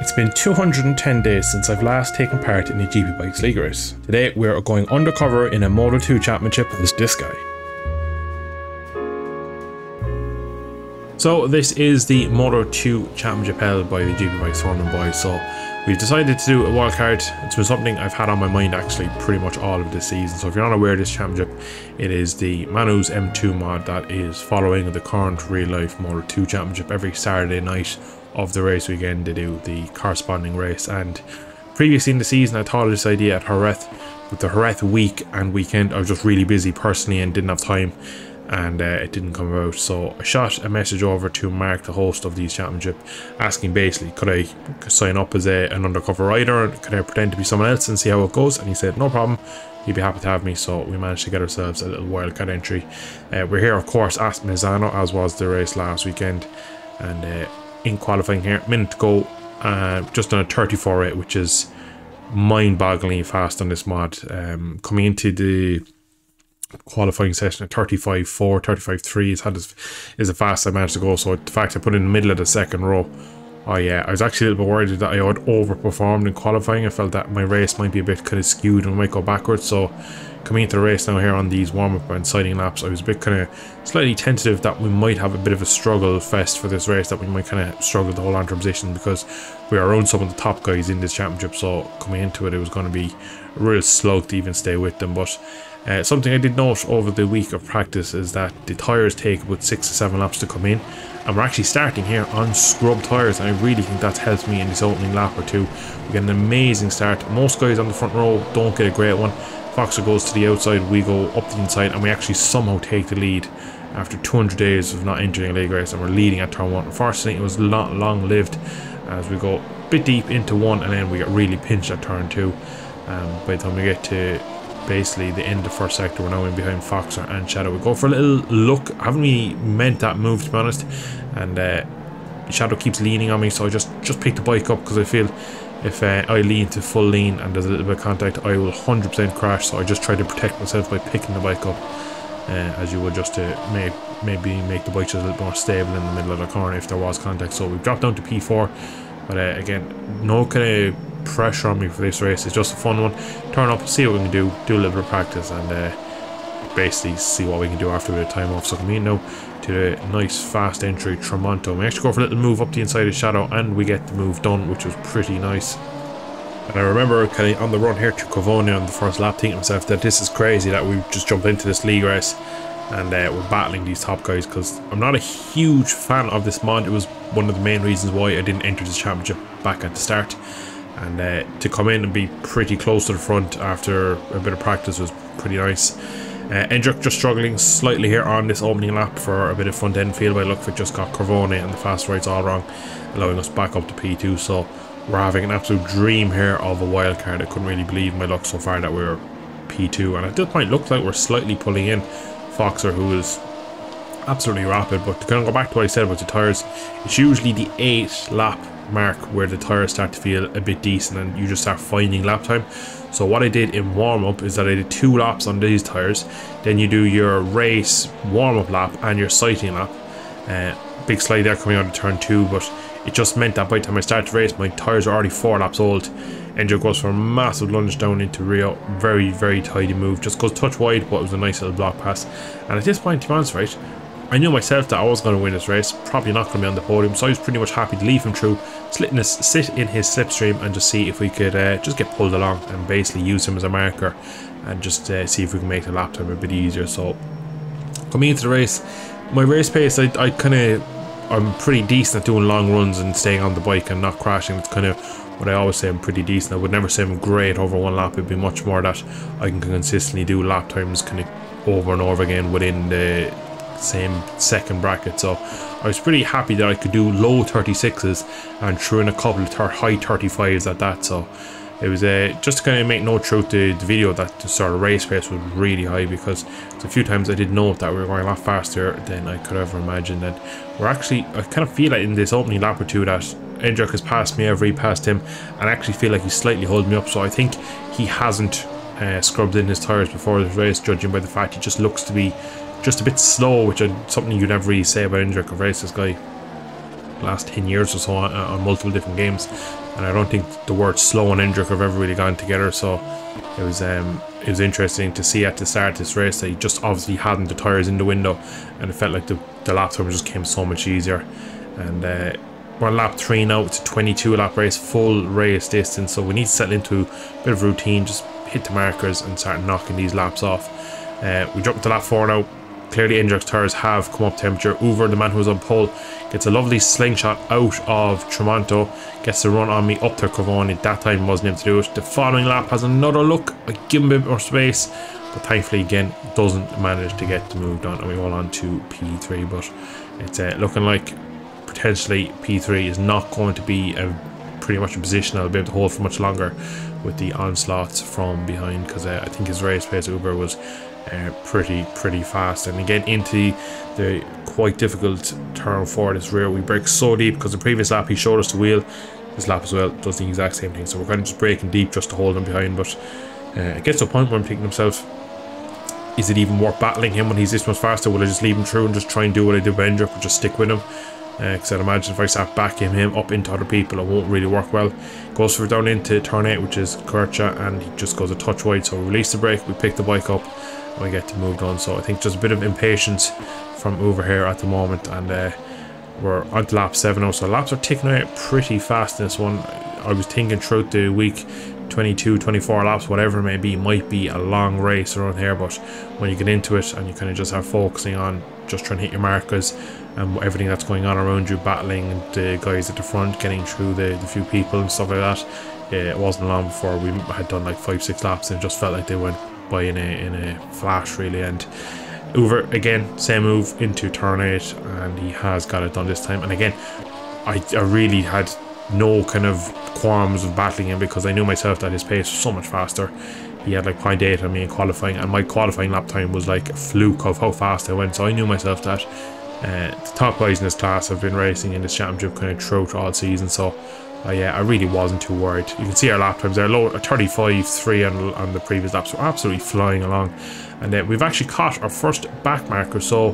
It's been 210 days since I've last taken part in a GP Bikes League race. Today we are going undercover in a Moto 2 championship with this guy. So this is the Moto 2 championship held by the GP Bikes Foreman boys. So we've decided to do a wildcard. It's been something I've had on my mind actually pretty much all of this season. So if you're not aware of this championship, it is the Manu's M2 mod that is following the current real life Moto 2 championship. Every Saturday night of the race weekend they do the corresponding race, and previously in the season I thought of this idea at Jerez. With the Jerez week and weekend I was just really busy personally and didn't have time, and it didn't come about. So I shot a message over to Mark, the host of these championship, asking basically could I sign up as an undercover rider and could I pretend to be someone else and see how it goes, and he said no problem, he'd be happy to have me. So we managed to get ourselves a little wildcard entry. We're here of course at Misano, as was the race last weekend, and in qualifying here, minute to go, just done a 34.8, which is mind-bogglingly fast on this mod. Coming into the qualifying session at 35.4, 35.3 is the fastest I managed to go. So the fact I put in the middle of the second row, oh yeah, I was actually a little bit worried that I had overperformed in qualifying. I felt that my race might be a bit kind of skewed and might go backwards. So coming into the race now here on these warm-up and sighting laps, I was a bit kind of slightly tentative that we might have a bit of a struggle fest for this race, that we might kind of struggle to hold on to position because we are around some of the top guys in this championship. So coming into it, it was going to be a real slug to even stay with them. But something I did note over the week of practice is that the tyres take about 6 to 7 laps to come in, and we're actually starting here on scrub tyres, and I really think that's helped me in this opening lap or two. We get an amazing start. Most guys on the front row don't get a great one. Foxer goes to the outside, we go up the inside, and we actually somehow take the lead after 200 days of not entering a league race, and we're leading at turn 1. Unfortunately, it was not long lived as we go a bit deep into 1, and then we get really pinched at turn 2. By the time we get to basically the end of the first sector, we're now in behind Foxer and Shadow. We go for a little look. I haven't really meant that move, to be honest, and Shadow keeps leaning on me, so I just pick the bike up because I feel if I lean to full lean and there's a little bit of contact, I will 100% crash. So I just try to protect myself by picking the bike up, as you would, just to maybe make the bike just a little more stable in the middle of the corner if there was contact. So we've dropped down to P4, but again, no kind of pressure on me for this race. It's just a fun one. Turn up, see what we can do a little bit of practice, and basically see what we can do after a bit of time off. So coming in now to the nice fast entry Tramonto. We actually go for a little move up the inside of Shadow, and we get the move done, which was pretty nice. And I remember kind of on the run here to Cavone on the first lap thinking to myself that this is crazy that we just jumped into this league race and we're battling these top guys, because I'm not a huge fan of this mod. It was one of the main reasons why I didn't enter this championship back at the start, and to come in and be pretty close to the front after a bit of practice was pretty nice. Endrick just struggling slightly here on this opening lap for a bit of front end feel. By look, it just got Cavone and the fast rights all wrong, allowing us back up to P2. So we're having an absolute dream here of a wild card. I couldn't really believe my luck so far that we were P2, and at this point it looked like we're slightly pulling in Foxer, who is absolutely rapid. But to kind of go back to what I said about the tyres, it's usually the 8 lap mark where the tyres start to feel a bit decent and you just start finding lap time. So what I did in warm-up is that I did 2 laps on these tyres, then you do your race warm-up lap and your sighting lap. Big slide there coming out of turn 2, but it just meant that by the time I started to race, my tyres are already 4 laps old. Endro goes for a massive lunge down into Rio. Very, very tidy move. Just goes touch wide, but it was a nice little block pass. And at this point, to be honest, right, I knew myself that I was going to win this race, probably not going to be on the podium, so I was pretty much happy to leave him through, sit in his slipstream and just see if we could just get pulled along and basically use him as a marker and just see if we can make the lap time a bit easier. So coming into the race, my race pace, I'm pretty decent at doing long runs and staying on the bike and not crashing. It's kind of what I always say, I'm pretty decent. I would never say I'm great over one lap. It'd be much more that I can consistently do lap times kind of over and over again within the same second bracket. So I was pretty happy that I could do low 36s and threw in a couple of high 35s at that. So it was just to kind of make note throughout the video that the sort of race pace was really high, because a few times I did note that we were going a lot faster than I could ever imagine. And we're actually, I kind of feel like in this opening lap or two that Endrick has passed me, I've repassed him, and I actually feel like he's slightly holding me up. So I think he hasn't scrubbed in his tyres before this race, judging by the fact he just looks to be just a bit slow, which is something you never really say about Endrick of race this guy. last 10 years or so on multiple different games, and I don't think the words slow and injured have ever really gone together. So it was interesting to see at the start of this race that he just obviously hadn't the tires in the window, and it felt like the lap time just came so much easier. And we're on lap 3 now. It's a 22 lap race, full race distance, so we need to settle into a bit of routine, just hit the markers and start knocking these laps off. We jumped to lap 4 now. Clearly Inject's tires have come up temperature. Uber, the man who was on pole, gets a lovely slingshot out of Tremonto, gets the run on me up to Cavoni. That time wasn't able to do it. The following lap has another look. I give him a bit more space, but thankfully again doesn't manage to get the move done, and we roll on to P3. But it's looking like potentially P3 is not going to be pretty much a position I'll be able to hold for much longer with the onslaughts from behind, because I think his race pace Uber was pretty fast. And again into the quite difficult turn for this rear, we brake so deep because the previous lap he showed us the wheel. This lap as well does the exact same thing, so we're kind of just braking deep just to hold him behind. But it gets to a point where I'm thinking to myself, is it even worth battling him when he's this much faster? Will I just leave him through and just try and do what I did with Endrick, but just stick with him? Because I'd imagine if I start backing him up into other people, it won't really work well. Goes for down into turn 8, which is Kurcha, and he just goes a touch wide, so we release the brake, we pick the bike up, and we get to move on. So I think just a bit of impatience from over here at the moment, and we're on to lap 7 now, so laps are ticking out pretty fast in this one. I was thinking throughout the week 22, 24 laps, whatever it may be, might be a long race around here, but when you get into it and you kind of just have focusing on just trying to hit your markers and everything that's going on around you, battling the guys at the front, getting through the few people and stuff like that, it wasn't long before we had done like 5-6 laps, and it just felt like they went by in a flash really. And Uber again, same move into turn 8, and he has got it done this time. And again, I really had no kind of qualms of battling him, because I knew myself that his pace was so much faster. He had like 0.8 on me in qualifying, and my qualifying lap time was like a fluke of how fast I went, so I knew myself that the top guys in this class have been racing in this championship kind of throughout all season. So yeah, I really wasn't too worried. You can see our lap times, they're low, 35.3 on the previous laps. We're absolutely flying along, and we've actually caught our first back marker. So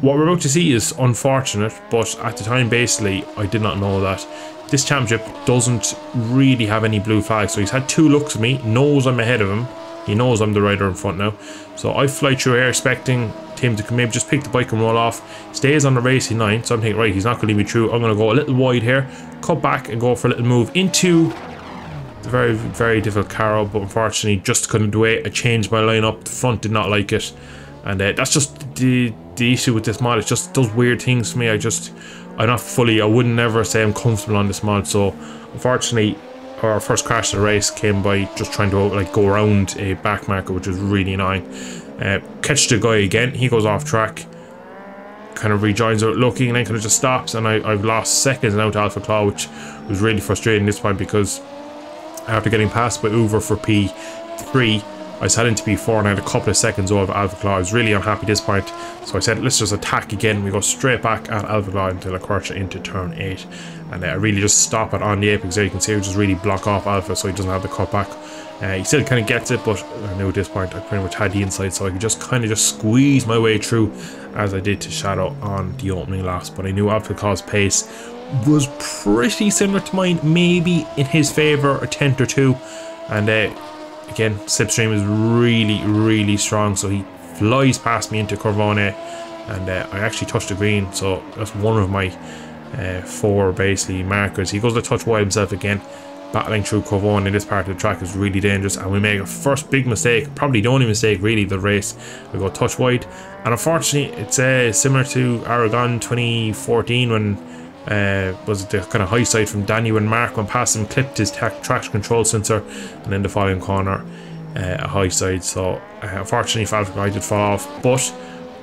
what we're about to see is unfortunate, but at the time basically I did not know that this championship doesn't really have any blue flags. So he's had 2 looks at me, knows I'm ahead of him, he knows I'm the rider in front now. So I fly through here expecting him to maybe just pick the bike and roll off. Stays on the racing line, so I'm thinking, right, he's not going to leave me through. I'm going to go a little wide here, cut back and go for a little move into the very difficult Caro, but unfortunately just couldn't do it. I changed my line up, the front did not like it, and that's just the issue with this mod. It just does weird things to me. I'm not fully, I wouldn't never say I'm comfortable on this mod. So unfortunately our first crash of the race came by just trying to like go around a back marker, which was really annoying. Catch the guy again, he goes off track, kind of rejoins it looking, and then kind of just stops, and I've lost seconds now to Alpha Claw, which was really frustrating this point, because after getting passed by Uber for P3, I was heading to P4 and I had a couple of seconds over Alpha Claw. I was really unhappy at this point, so I said let's just attack again. We go straight back at Alpha Claw until I crash into turn 8, and I really just stop it on the apex there. You can see I just really block off Alpha so he doesn't have the cutback. He still kind of gets it, but I knew at this point I pretty much had the inside, so I could just kind of just squeeze my way through as I did to Shadow on the opening laps. But I knew Alpha Claw's pace was pretty similar to mine, maybe in his favour a tenth or two, and again, slipstream is really strong, so he flies past me into Corvone, and I actually touched the green, so that's one of my 4 basically markers. He goes to touch wide himself again. Battling through Corvone in this part of the track is really dangerous, and we make a first big mistake, probably the only mistake really of the race. We go touch wide, and unfortunately it's similar to Aragon 2014 when was the kind of high side from Danny when Mark went past him, clipped his traction control sensor, and then the following corner a high side. So unfortunately Falcon I did fall off, but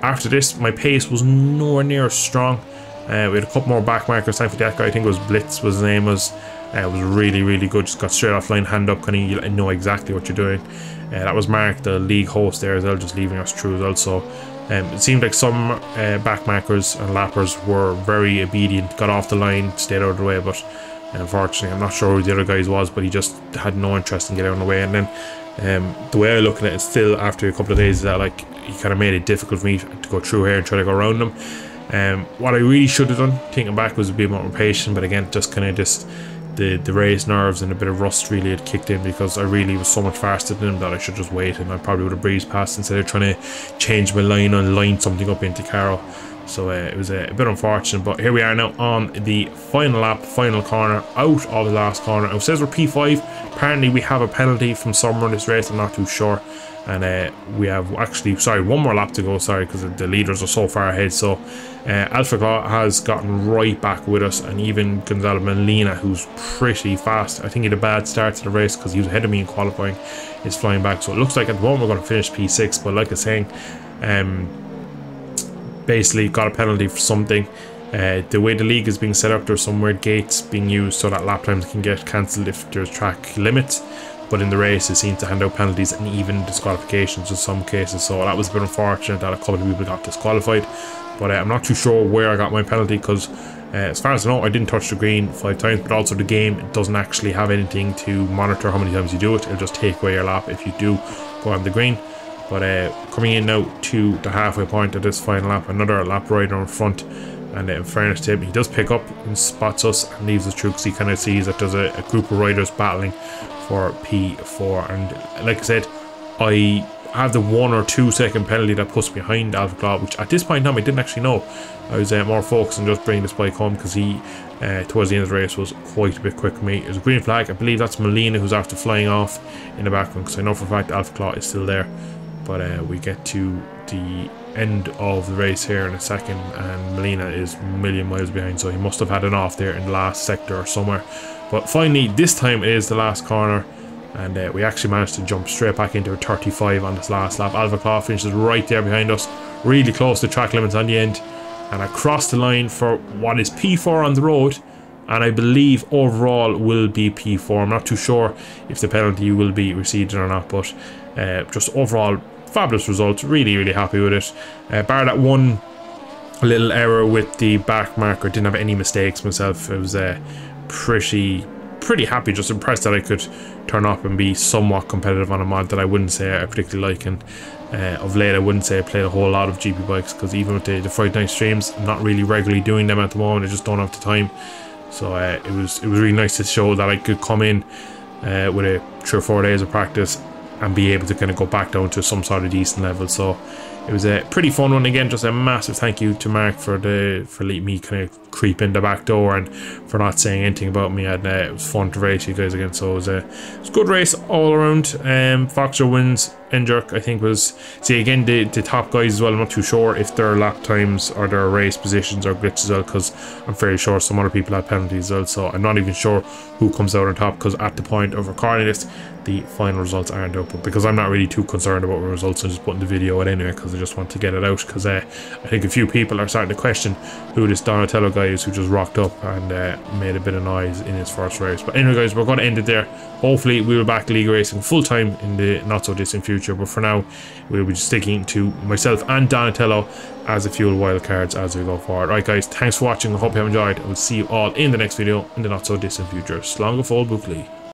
after this my pace was nowhere near as strong. We had a couple more back markers. Thankfully that guy, I think it was Blitz was his name, was really good. Just got straight off line, hand up, kind of know exactly what you're doing. That was Mark, the league host there as well, just leaving us through as well. So it seemed like some back markers and lappers were very obedient, got off the line, stayed out of the way, but unfortunately I'm not sure who the other guys was, but he just had no interest in getting out of the way. And then the way I look at it is still after a couple of days is that like he kind of made it difficult for me to go through here and try to go around him. What I really should have done, thinking back, was a bit more patient, but again, just kind of just the race nerves and a bit of rust really had kicked in, because I really was so much faster than him that I should just wait, and I probably would have breezed past instead of trying to change my line and line something up into Caro. So it was a bit unfortunate, but here we are now on the final lap, final corner, out of the last corner. It says we're P5. Apparently we have a penalty from somewhere in this race, I'm not too sure. And we have actually, sorry, one more lap to go, sorry, because the leaders are so far ahead. So Alpha Claw has gotten right back with us, and even Gonzalo Molina, who's pretty fast. I think he had a bad start to the race because he was ahead of me in qualifying, is flying back. So it looks like at the moment we're going to finish P6, but like I was saying, basically got a penalty for something. The way the league is being set up, there's some weird gates being used so that lap times can get cancelled if there's track limits, but in the race it seems to hand out penalties and even disqualifications in some cases. So that was a bit unfortunate that a couple of people got disqualified, but I'm not too sure where I got my penalty, because as far as I know I didn't touch the green 5 times, but also the game doesn't actually have anything to monitor how many times you do it. It'll just take away your lap if you do go on the green. But coming in now to the halfway point of this final lap, another lap rider in front, and in fairness to him, he does pick up and spots us and leaves us through, because he kind of sees that there's a group of riders battling for P4. And like I said, I have the 1 or 2 second penalty that puts me behind Alpha Claw, which at this point in time I didn't actually know. I was more focused on just bringing this bike home, because he towards the end of the race was quite a bit quicker than me. It was a green flag. I believe that's Molina who's after flying off in the background, because I know for a fact Alpha Claw is still there. But we get to the end of the race here in a second, and Molina is a million miles behind, so he must have had an off there in the last sector or somewhere. But finally, this time it is the last corner, and we actually managed to jump straight back into a 35 on this last lap. Alpha Claw finishes right there behind us, really close to track limits on the end, and across the line for what is P4 on the road, and I believe overall will be P4. I'm not too sure if the penalty will be received or not, but just overall fabulous result. Really happy with it. Bar that one little error with the back marker, didn't have any mistakes myself. It was pretty happy, just impressed that I could turn up and be somewhat competitive on a mod that I wouldn't say I particularly like. And of late I wouldn't say I played a whole lot of GP bikes, because even with the Friday night streams, I'm not really regularly doing them at the moment. I just don't have the time. So it was really nice to show that I could come in with 3 or 4 days of practice and be able to kind of go back down to some sort of decent level. So it was a pretty fun one. Again, just a massive thank you to Mark for letting me kind of creep in the back door and for not saying anything about me. And it was fun to race you guys again. So it was a good race all around. Foxer wins. N-Jerk, I think, was, see again, the top guys as well. I'm not too sure if their lap times or their race positions are glitched as well, because I'm fairly sure some other people had penalties as well. So I'm not even sure who comes out on top, because at the point of recording this, the final results aren't out. But because I'm not really too concerned about the results, I'm just putting the video out anyway, because I just want to get it out. Because I think a few people are starting to question who this Donatello guy is who just rocked up and made a bit of noise in his first race. But anyway guys, we're going to end it there. Hopefully we'll be back league racing full time in the not so distant future, but for now we'll be sticking to myself and Donatello as a few wild cards as we go forward. Alright guys, thanks for watching. I hope you have enjoyed. I will see you all in the next video in the not so distant future. Slán go fóill buachaillí.